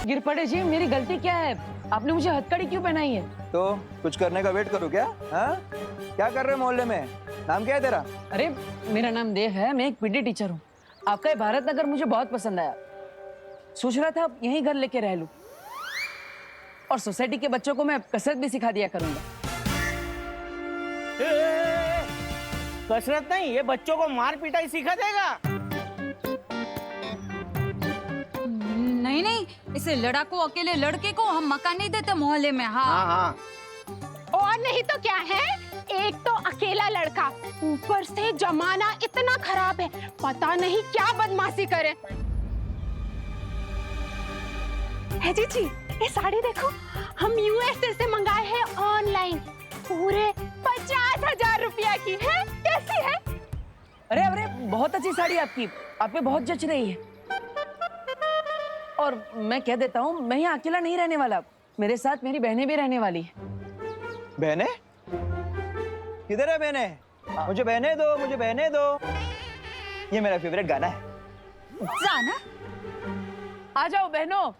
गिर पड़े जी, मेरी गलती क्या है? आपने मुझे हथकड़ी क्यों पहनाई है? तो कुछ करने का वेट करूँ क्या? हाँ, क्या कर रहे हो मोहल्ले में? नाम क्या है तेरा? अरे मेरा नाम देव है, मैं एक पीटी टीचर हूँ। आपका ये भारत नगर मुझे बहुत पसंद आया। सोच रहा था यहीं घर लेके रह लूं और सोसाइटी के बच्चों को मैं कसरत भी सिखा दिया करूंगा। कसरत नहीं, ये बच्चों को मार पिटाई सिखा देगा। नहीं नहीं, इसे लड़ाकू अकेले लड़के को हम मकान नहीं देते मोहल्ले में। हाँ हाँ हाँ, और नहीं तो क्या है, एक तो अकेला लड़का, ऊपर से जमाना इतना खराब है, पता नहीं क्या बदमाशी करे। है जी, ये साड़ी देखो, हम यूएसए से मंगाए हैं ऑनलाइन, पूरे 50,000 रुपया की है। कैसी है? अरे अरे बहुत अच्छी साड़ी आपकी, आप पे बहुत जच रही है। और मैं कह देता हूँ, मैं यहाँ अकेला नहीं रहने वाला, मेरे साथ मेरी बहनें भी रहने वाली है। बहने? किधर है बहने? मुझे बहने दो, मुझे बहने दो। ये मेरा फेवरेट गाना है। जाना आ जाओ बहनों।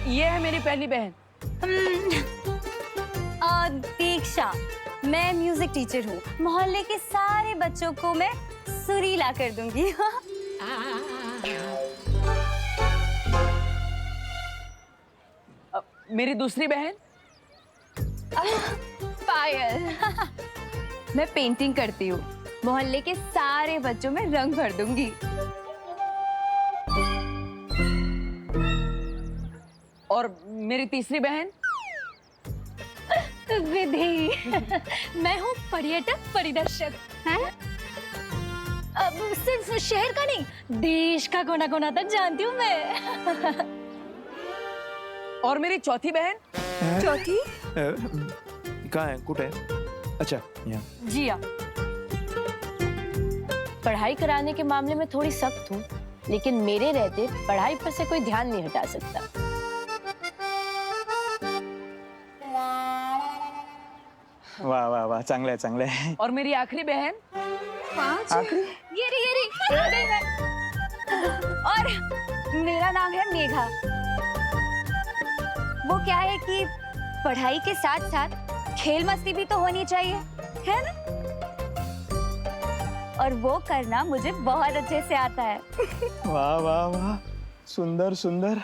ये है मेरी पहली बहन। दीक्षा, मैं म्यूजिक टीचर हूँ। मोहल्ले के सारे बच्चों को मैं सुरीला कर दूंगी। मेरी दूसरी बहन पायल। मैं पेंटिंग करती हूँ, मोहल्ले के सारे बच्चों में रंग भर दूंगी। और मेरी तीसरी बहन विधि। मैं हूँ पर्यटक परिदर्शक। हैं? अब सिर्फ शहर का नहीं, देश का कोना कोना तक जानती हूँ मैं। और मेरी चौथी बहन चौथी? कहाँ है? कुछ है? अच्छा, यहाँ। जी हाँ। पढ़ाई कराने के मामले में थोड़ी सख्त हूँ, लेकिन मेरे रहते पढ़ाई पर से कोई ध्यान नहीं हटा सकता। वाह वाह वाह, चांगलं आहे, चांगलं आहे। और मेरी आखिरी बहन पांच? ये रही। और मेरा नाम है मेघा। वो क्या है कि पढ़ाई के साथ साथ खेल मस्ती भी तो होनी चाहिए, है ना? और वो करना मुझे बहुत अच्छे से आता है। वाह वाह वाह, सुंदर सुंदर।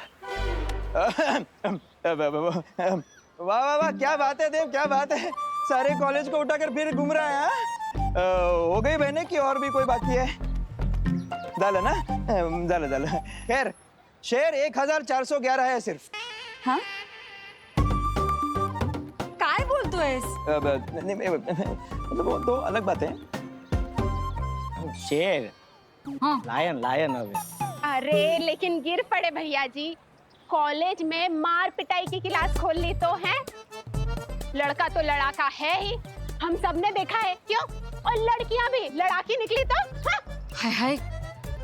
वाह वाह वाह, क्या बात है देव, क्या बात है। सारे कॉलेज को उठाकर फिर घूम रहा है। हो गई बहने की और भी कोई बाकी है? झालं ना? झालं। खैर, शेर 1411 है सिर्फ। हाँ? काय बोलतोयस? मतलब वो तो अलग बात है। शेर। हाँ। लायन हवे। अरे लेकिन गिर पड़े भैया जी, कॉलेज में मार पिटाई की क्लास खोल ली तो है। लड़का तो लड़ाका है ही, हम सब ने देखा है। क्यों? और लड़कियां भी लड़ाकी निकली तो? हाँ? हाय हाय,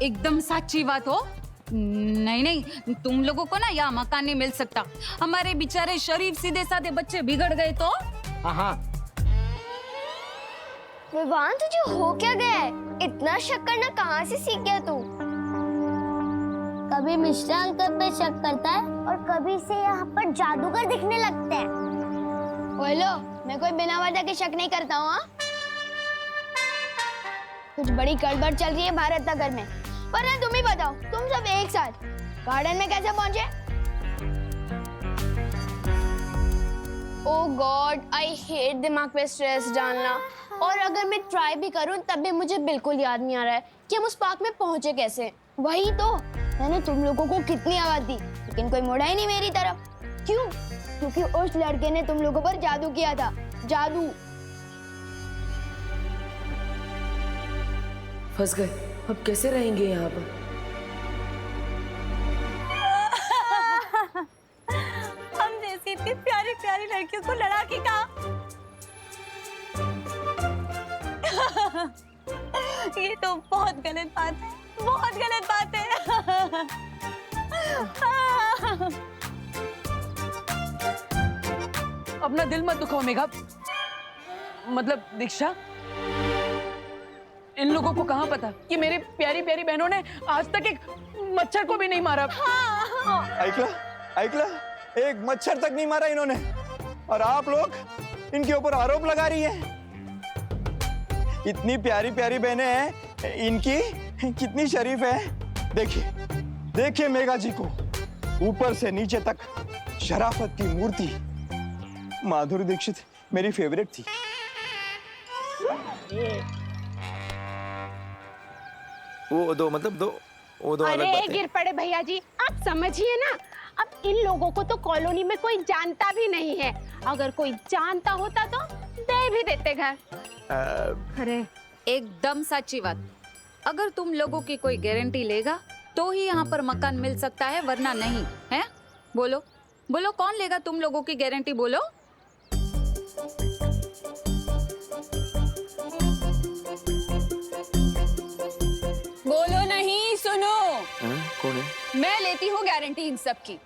एकदम सच्ची बात हो। नहीं, तुम लोगों को ना यहाँ मकान नहीं मिल सकता। हमारे बेचारे शरीफ सीधे साधे बच्चे बिगड़ गए तो। हाँ। विवान, तुझे हो क्या गया है? इतना शक करना कहाँ से सीख गया तू? कभी मिश्रा अंकल पे शक करता है और कभी से यहाँ पर जादूगर दिखने लगते हैं। बोलो, मैं कोई बिना वजह के शक नहीं करता हूँ। कुछ बड़ी गड़बड़ चल रही है भारत नगर में। पर तुम ही बताओ, तुम सब एक साथ गार्डन में कैसे पहुंचे? ओह गॉड, आई हेट दिमाग पे स्ट्रेस डालना। और अगर मैं ट्राई भी करूं तब भी मुझे बिल्कुल याद नहीं आ रहा है कि हम उस पार्क में पहुंचे कैसे। वही तो, मैंने तुम लोगों को कितनी आवाज दी, लेकिन कोई मुड़ा ही नहीं मेरी तरफ। क्यों? क्योंकि उस लड़के ने तुम लोगों पर जादू किया था। जादू। फंस गए, अब कैसे रहेंगे यहाँ पर? हम जैसी इतनी प्यारी प्यारी लड़कियों को लड़ा के कहा। ये तो बहुत गलत बात है, बहुत गलत बात है। अपना दिल मत दुखाओ मेघा। मतलब दीक्षा, इन लोगों को कहाँ पता कि मेरी प्यारी प्यारी बहनों ने आज तक एक मच्छर को भी नहीं मारा। ऐकला ऐकला, एक मच्छर तक नहीं मारा इन्होंने, और आप लोग इनके ऊपर आरोप लगा रही हैं। इतनी प्यारी प्यारी बहनें हैं इनकी, कितनी शरीफ है। देखिए देखिए मेघा जी को, ऊपर से नीचे तक शराफत की मूर्ति। माधुरी दीक्षित मेरी फेवरेट थी। वो दो मतलब दो, वो दो अलग अरे बातें। गिर पड़े भैया जी, आप समझिए ना, अब इन लोगों को तो कॉलोनी में कोई जानता भी नहीं है। अगर कोई जानता होता तो दे भी देते घर। अरे एकदम सच्ची बात। अगर तुम लोगों की कोई गारंटी लेगा तो ही यहाँ पर मकान मिल सकता है, वरना नहीं है। बोलो बोलो, कौन लेगा तुम लोगों की गारंटी? बोलो। बोलो नहीं, सुनो। हाँ, कौन है? मैं लेती हूँ गारंटी इन सब की।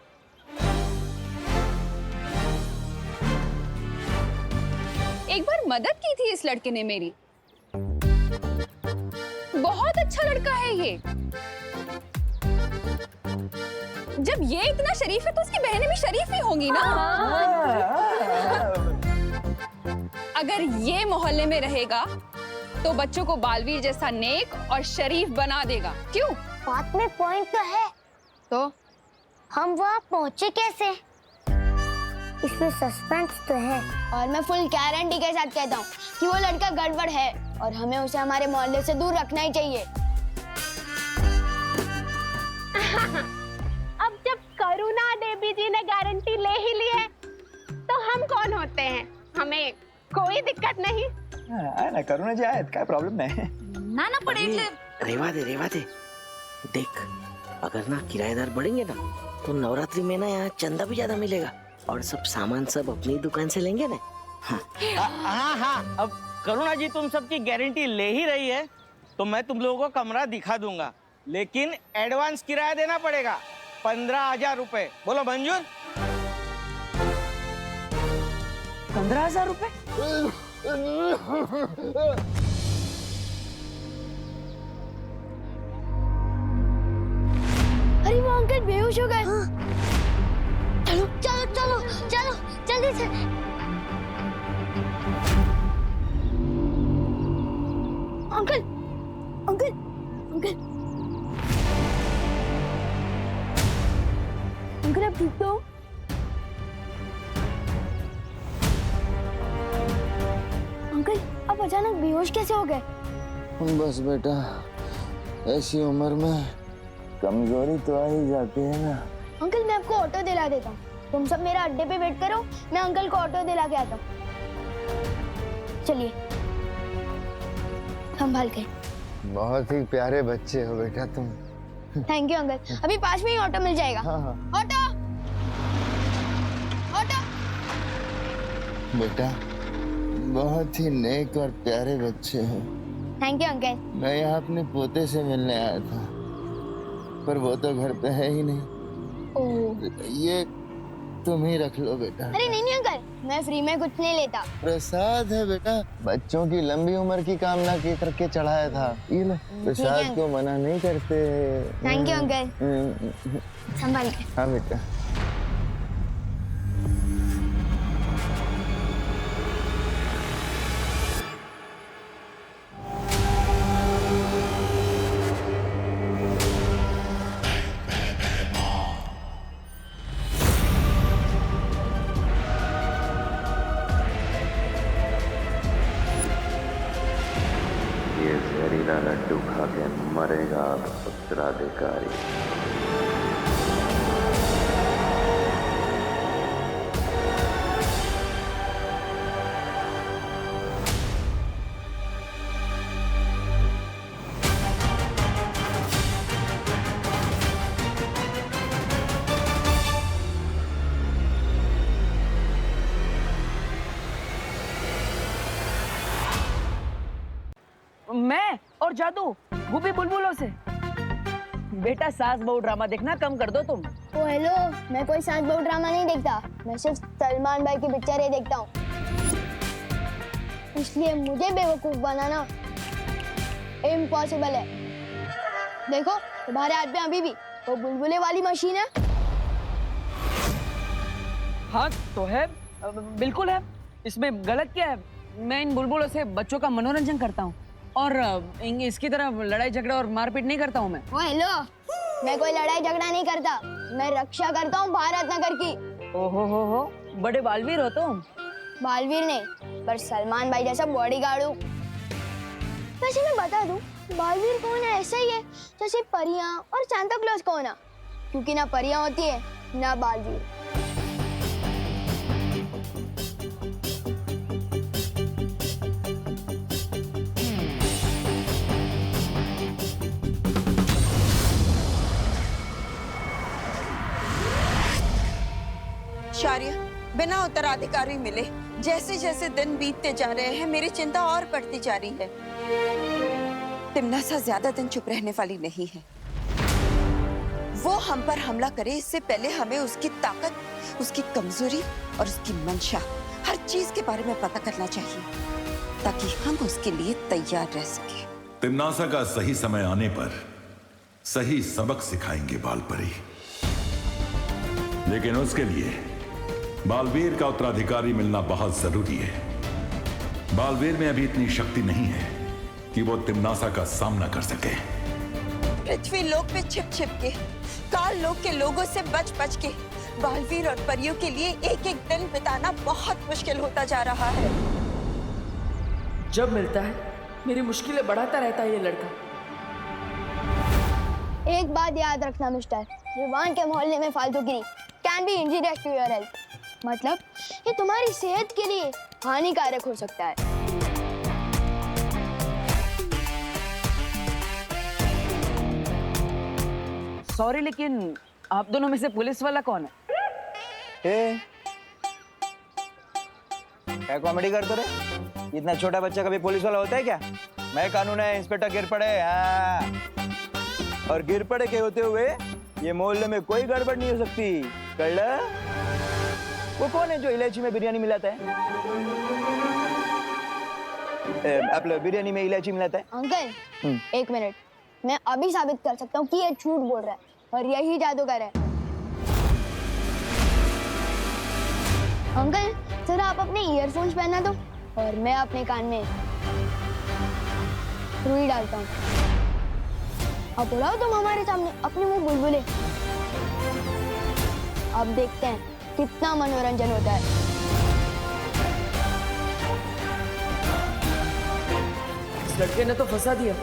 एक बार मदद की थी इस लड़के ने मेरी। बहुत अच्छा लड़का है ये। जब ये इतना शरीफ है तो उसकी बहनें भी शरीफ ही होंगी ना। अगर ये मोहल्ले में रहेगा तो बच्चों को बालवीर जैसा नेक और शरीफ बना देगा। क्यों? बात में पॉइंट तो है। तो हम वहाँ पहुँचे कैसे? इसमें सस्पेंस तो है। और मैं फुल गारंटी के साथ कहता हूँ कि वो लड़का गड़बड़ है और हमें उसे हमारे मोहल्ले से दूर रखना ही चाहिए। अब जब करुणा देवी जी ने गारंटी ले ही ली है तो हम कौन होते हैं? हमें कोई दिक्कत नहीं। आहे ना करुणा जी आहेत, काय प्रॉब्लेम नाही। ना पड़े रेवा दे। देख, अगर ना किराएदार बढ़ेंगे ना तो नवरात्रि में ना यहाँ चंदा भी ज्यादा मिलेगा और सब सामान सब अपनी दुकान से लेंगे ना। हाँ, अब करुणा जी तुम सबकी गारंटी ले ही रही है तो मैं तुम लोगों को कमरा दिखा दूंगा, लेकिन एडवांस किराया देना पड़ेगा 15,000 रुपए। बोलो मंजूर? 15,000 रुपए? अरे वो अंकल बेहोश हो गए। चलो चलो चलो चलो जल्दी से। अंकल अंकल अंकल अंकल आप ठीक तो? अंकल आप अचानक बेहोश कैसे हो गए? बस बेटा, ऐसी उम्र में कमजोरी तो आ ही जाती है ना। अंकल मैं आपको ऑटो दिला देता हूँ, तुम सब मेरा अड्डे पे वेट करो, मैं अंकल को ऑटो दिला के आता हूँ। चलिए संभाल के। बहुत ही प्यारे बच्चे हो बेटा तुम। थैंक यू अंकल, अभी पास में ही ऑटो मिल जाएगा। हाँ हाँ ऑटो ऑटो। बेटा, बहुत ही नेक और प्यारे बच्चे हो। Thank you uncle. मैं यहाँ अपने पोते से मिलने आया था, पर वो तो घर पे है ही नहीं। ओह। ये तुम ही रख लो बेटा। अरे नहीं अंकल, मैं फ्री में कुछ नहीं लेता। प्रसाद है बेटा, बच्चों की लंबी उम्र की कामना की करके चढ़ाया था। ये लो, प्रसाद को मना नहीं करते। Thank you uncle. संभाल के। हाँ बेटा। ये जहरीला लड्डू खा के मरेगा उत्तराधिकारी। मैं और जादू, वो भी बुलबुलों से। बेटा सास बहू ड्रामा देखना कम कर दो तुम। ओ हेलो, मैं कोई सास बहू ड्रामा नहीं देखता, मैं सिर्फ सलमान भाई की पिक्चरें देखता हूँ। इसलिए मुझे बेवकूफ बनाना इम्पॉसिबल है। देखो तुम्हारे हाथ में अभी भी वो बुलबुले वाली मशीन है। हाँ तो है, बिल्कुल है। इसमें गलत क्या है? मैं इन बुलबुलों से बच्चों का मनोरंजन करता हूँ और इसकी तरह लड़ाई झगड़ा और मारपीट नहीं करता हूँ मैं। ओ हेलो, मैं कोई लड़ाई झगड़ा नहीं करता, मैं रक्षा करता हूँ भारत नगर की। ओहो हो, बड़े बालवीर हो तुम। बालवीर नहीं, पर सलमान भाई जैसा बॉडीगार्ड हूँ। वैसे मैं बता दूं, बालवीर कौन है ऐसा ही है जैसे परियां और सांता क्लॉज कौन है, क्योंकि ना परियां होती है ना बालवीर। शारिया, बिना उत्तराधिकारी मिले जैसे जैसे दिन बीतते जा रहे हैं मेरी चिंता और बढ़ती जा रही है। तिम्नासा ज्यादा दिन चुप रहने वाली नहीं है। वो हम पर हमला करे इससे पहले हमें उसकी ताकत, उसकी कमजोरी और उसकी मंशा, हर चीज के बारे में पता करना चाहिए ताकि हम उसके लिए तैयार रह सके। तिम्नासा का सही समय आने पर सही सबक सिखाएंगे बालपरी, लेकिन उसके लिए बालवीर का उत्तराधिकारी मिलना बहुत जरूरी है। बालवीर में अभी इतनी शक्ति नहीं है कि वो तिम्नासा का सामना कर सके। पृथ्वी लोक पे छिप छिप के, काल लोक के लोगों से बच बच के बालवीर और परियों के लिए एक एक दिन बिताना बहुत मुश्किल होता जा रहा है। जब मिलता है मेरी मुश्किलें बढ़ाता रहता है ये लड़का। एक बात याद रखना मिस्टर, रिवान के मोहल्ले में फालतूगिरी can be injurious to your health. मतलब ये तुम्हारी सेहत के लिए हानिकारक हो सकता है। सॉरी, लेकिन आप दोनों में से पुलिस वाला कौन है? क्या कॉमेडी करते रहे? इतना छोटा बच्चा कभी पुलिस वाला होता है क्या? मैं कानून है, इंस्पेक्टर गिरपड़े। हाँ। और गिरपड़े के होते हुए ये मोहल्ले में कोई गड़बड़ नहीं हो सकती। कल्ला? वो कौन है जो इलायची में बिरयानी मिलाता है? आप लोग बिरयानी में इलायची मिलाता है? अंकल एक मिनट, मैं अभी साबित कर सकता हूँ कि ये झूठ बोल रहा है और यही जादूगर है। अंकल जरा आप अपने ईयरफोन्स पहना दो और मैं अपने कान में रुई डालता हूँ। अब उड़ाओ तुम हमारे सामने अपने मुंह बुलबुले। अब देखते हैं कितना मनोरंजन होता है। इस लड़के ने तो फंसा दिया।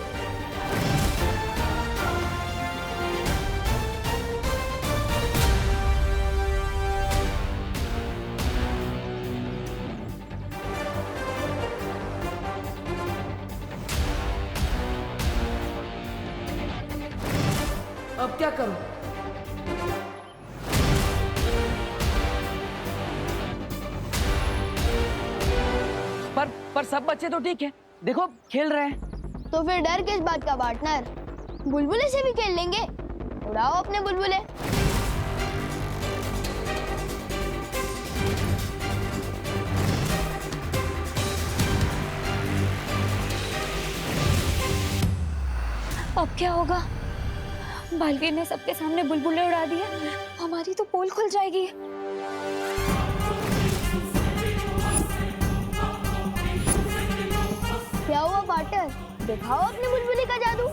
अब क्या करूं? पर सब बच्चे तो ठीक है, देखो खेल रहे हैं। तो फिर डर किस बात का पार्टनर? बुलबुले से भी खेल लेंगे। उड़ाओ अपने बुलबुले। अब क्या होगा? बालवीर ने सबके सामने बुलबुले उड़ा दिए, हमारी तो पोल खुल जाएगी। क्या हुआ पार्टनर? दिखाओ अपने बुलबुले का जादू।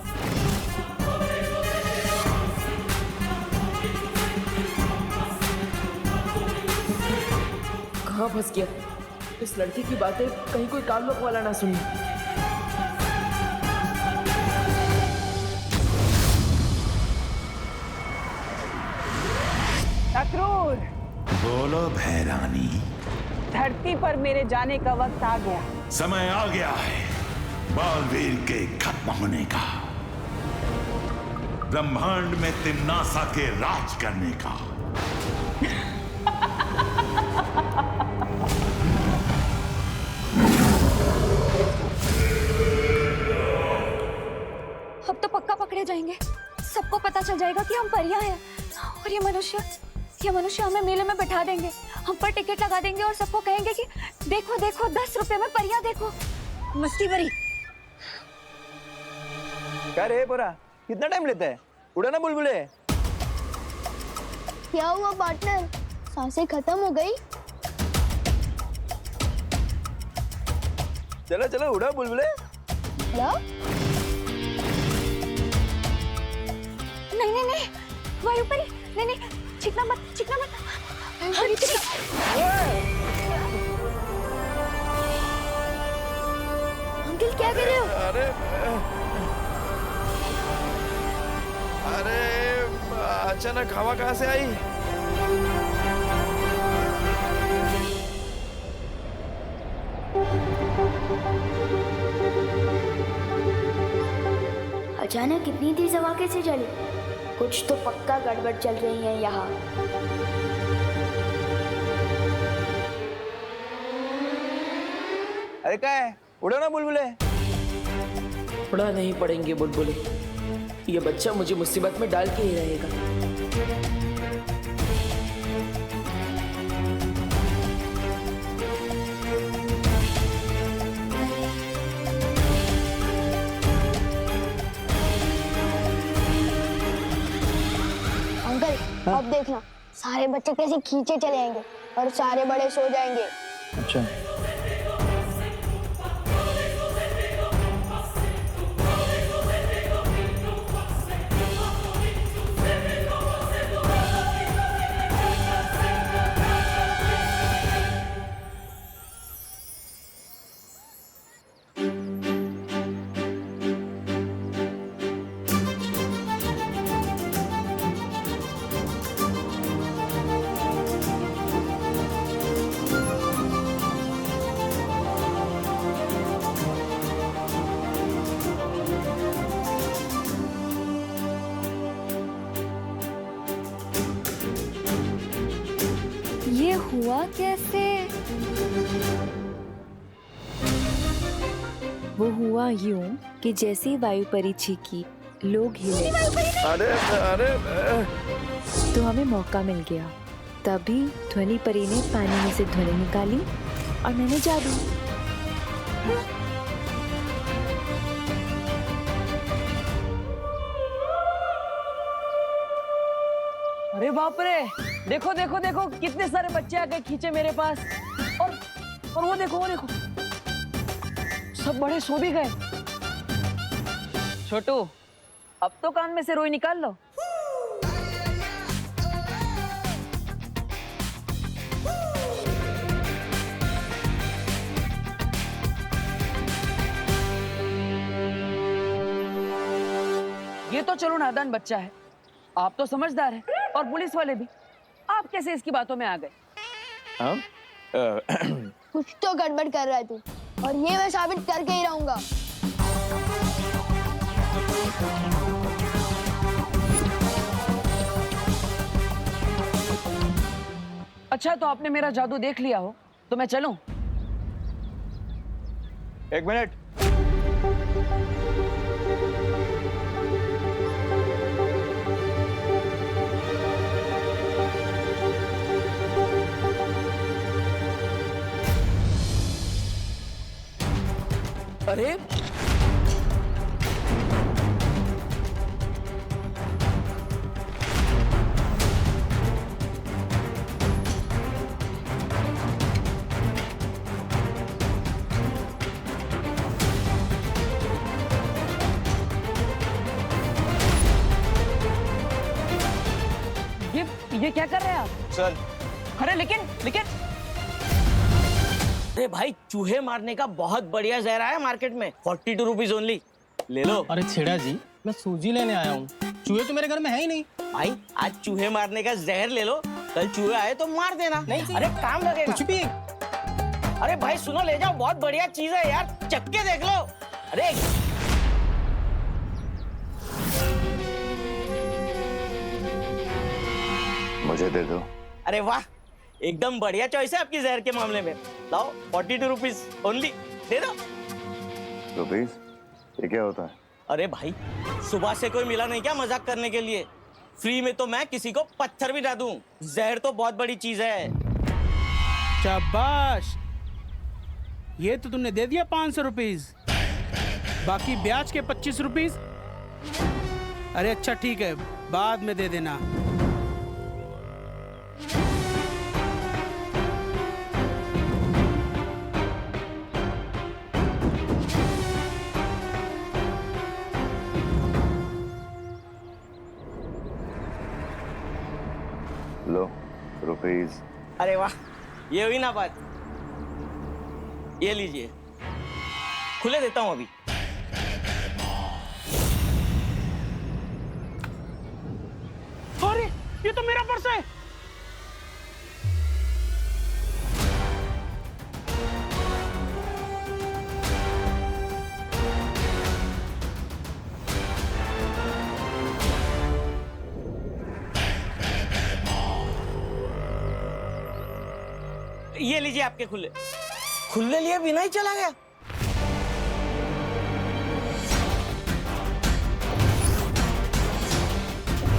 कहाँ फंस गया? इस लड़की की बातें कहीं कोई काल लोक वाला ना सुने। अक्रूर, बोलो भैरानी। धरती पर मेरे जाने का वक्त आ गया। समय आ गया है बालवीर के खत्म होने का, ब्रह्मांड में तिम्नासा के राज करने का। अब तो पक्का पकड़े जाएंगे। सबको पता चल जाएगा कि हम परियां हैं और ये मनुष्य हमें मेले में बैठा देंगे, हम पर टिकट लगा देंगे और सबको कहेंगे कि देखो देखो 10 रुपए में परियां देखो। मस्ती भरी। क्या रे पोरा, कितना टाइम लेता है? उड़ा ना बुलबुले। क्या हुआ पार्टनर, सांसें खत्म हो गई? चलो चलो उड़ा बुलबुले। क्या? नहीं नहीं नहीं, वायुपरी, नहीं नहीं, चिकना मत, चिकना मत। अंकल क्या कर रहे हो? अरे अचानक हवा कहाँ से आई? अचानक इतनी तेज हवा कैसे चली? कुछ तो पक्का गड़बड़ चल रही है यहाँ। अरे क्या है, उड़ो ना बुलबुले। उड़ा नहीं पड़ेंगे बुलबुले, ये बच्चा मुझे मुसीबत में डाल के ही रहेगा। अंकल अब देखना, सारे बच्चे कैसे खींचे चले आएंगे और सारे बड़े सो जाएंगे। अच्छा। ये हुआ कैसे? वो हुआ यूं कि जैसे ही वायुपरी चीखी, लोग हिले। अरे अरे तो हमें मौका मिल गया। तभी ध्वनि परी ने पानी में से ध्वनि निकाली और मैंने जादू। अरे बाप रे, देखो देखो देखो कितने सारे बच्चे आ गए खींचे मेरे पास। और वो देखो सब बड़े सो भी गए। छोटू, अब तो कान में से रोई निकाल लो। ये तो चलो नादान बच्चा है, आप तो समझदार है और पुलिस वाले भी। आप कैसे इसकी बातों में आ गए? कुछ तो गड़बड़ कर रहा है तू, और ये मैं साबित करके ही रहूंगा। अच्छा, तो आपने मेरा जादू देख लिया हो तो मैं चलूं? एक मिनट। अरे ये क्या कर रहे हैं आप? सर। अरे लेकिन अरे भाई, चूहे मारने का बहुत बढ़िया जहर आया मार्केट में, 42 रुपीज ओनली, ले लो। अरे छेड़ा जी, मैं सूजी लेने आया हूँ, चूहे तो मेरे घर में है ही नहीं। भाई आज चूहे मारने का जहर ले लो, कल चूहे आए तो मार देना। नहीं, अरे काम लगेगा। कुछ भी। अरे भाई सुनो, ले जाओ, बहुत बढ़िया चीज है यार, चक्के देख लो। अरे मुझे दे दो। अरे वाह, एकदम बढ़िया चॉइस है आपकी जहर के मामले में। लाओ 42 रुपीज ओनली, दे दो। रुपीज? ये क्या होता है? अरे भाई, सुबह से कोई मिला नहीं क्या मजाक करने के लिए? फ्री में तो मैं किसी को पत्थर भी ना दूं। जहर तो बहुत बड़ी चीज है। शाबाश, ये तो तुमने दे दिया 500 रुपीज, बाकी ब्याज के 25 रुपीज अरे अच्छा ठीक है, बाद में दे देना। लो रुपीज। अरे वाह, ये हुई ना बात। ये लीजिए, खुले देता हूँ अभी। अरे ये तो मेरा पर्स है। ये लीजिए आपके खुले। खुले लिए बिना ही चला गया।